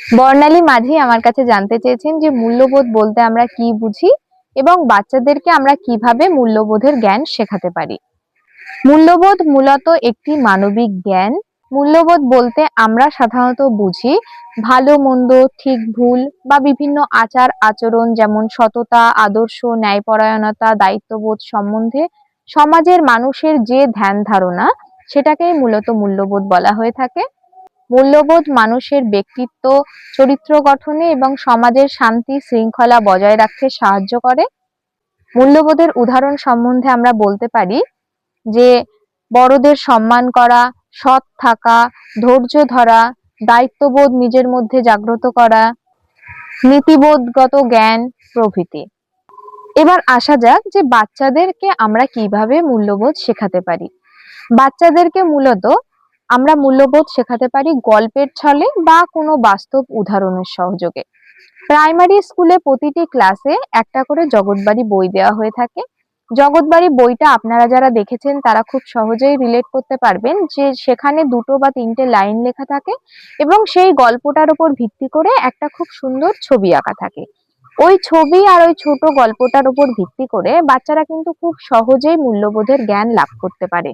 বর্ণালী মাঝি আমার কাছে জানতে চেয়েছেন যে মূল্যবোধ বলতে আমরা কি বুঝি এবং বাচ্চাদেরকে আমরা কিভাবে মূল্যবোধের জ্ঞান শেখাতে পারি। মূল্যবোধ মূলত একটি মানবিক জ্ঞান। মূল্যবোধ বলতে আমরা সাধারণত বুঝি ভালো মন্দ, ঠিক ভুল বা বিভিন্ন আচার আচরণ, যেমন সততা, আদর্শ, ন্যায়পরায়ণতা, দায়িত্ববোধ সম্বন্ধে সমাজের মানুষের যে ধ্যান ধারণা, সেটাকেই মূলত মূল্যবোধ বলা হয়ে থাকে। মূল্যবোধ মানুষের ব্যক্তিত্ব, চরিত্র গঠনে এবং সমাজের শান্তি শৃঙ্খলা বজায় রাখতে সাহায্য করে। মূল্যবোধের উদাহরণ সম্বন্ধে আমরা বলতে পারি যে বড়দের সম্মান করা, সৎ থাকা, ধৈর্য ধরা, দায়িত্ববোধ নিজের মধ্যে জাগ্রত করা, নীতিবোধগত জ্ঞান প্রভৃতি। এবার আসা যাক যে বাচ্চাদেরকে আমরা কিভাবে মূল্যবোধ শেখাতে পারি। বাচ্চাদেরকে মূলত আমরা মূল্যবোধ শেখাতে পারি গল্পের ছলে বা কোনো বাস্তব উদাহরণের সহযোগে। প্রাইমারি স্কুলে প্রতিটি ক্লাসে একটা করে জগৎবাড়ি বই দেওয়া হয়ে থাকে। জগৎবাড়ি বইটা আপনারা যারা দেখেছেন তারা খুব সহজেই রিলেট করতে পারবেন যে সেখানে 2 বা 3টে লাইন লেখা থাকে এবং সেই গল্পটার উপর ভিত্তি করে একটা খুব সুন্দর ছবি আঁকা থাকে। ওই ছবি আর ওই ছোট গল্পটার উপর ভিত্তি করে বাচ্চারা কিন্তু খুব সহজেই মূল্যবোধের জ্ঞান লাভ করতে পারে।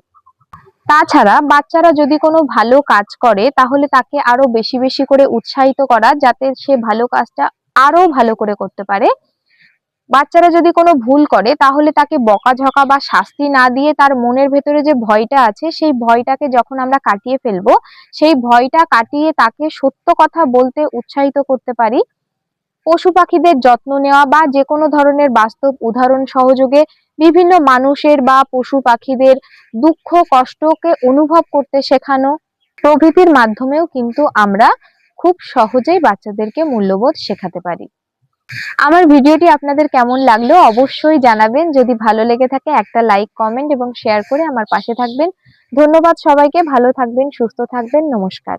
তাছাড়া বাচ্চারা যদি কোনো ভালো কাজ করে তাহলে তাকে আরো বেশি বেশি করে উৎসাহিত করা, যাতে সে ভালো কাজটা আরো ভালো করে করতে পারে। বাচ্চারা যদি কোনো ভুল করে তাহলে তাকে বকাঝকা বা শাস্তি না দিয়ে তার মনের ভেতরে যে ভয়টা আছে সেই ভয়টাকে যখন আমরা কাটিয়ে ফেলবো, সেই ভয়টা কাটিয়ে তাকে সত্য কথা বলতে উৎসাহিত করতে পারি। পশু পাখিদের যত্ন নেওয়া বা যে কোনো ধরনের বাস্তব উদাহরণ সহযোগে বিভিন্ন মানুষের বা পশু পাখিদের দুঃখ কষ্টকে অনুভব করতে শেখানো প্রভৃতির মাধ্যমেও কিন্তু আমরা খুব সহজেই বাচ্চাদেরকে মূল্যবোধ শেখাতে পারি। আমার ভিডিওটি আপনাদের কেমন লাগলো অবশ্যই জানাবেন। যদি ভালো লেগে থাকে একটা লাইক, কমেন্ট এবং শেয়ার করে আমার পাশে থাকবেন। ধন্যবাদ সবাইকে। ভালো থাকবেন, সুস্থ থাকবেন। নমস্কার।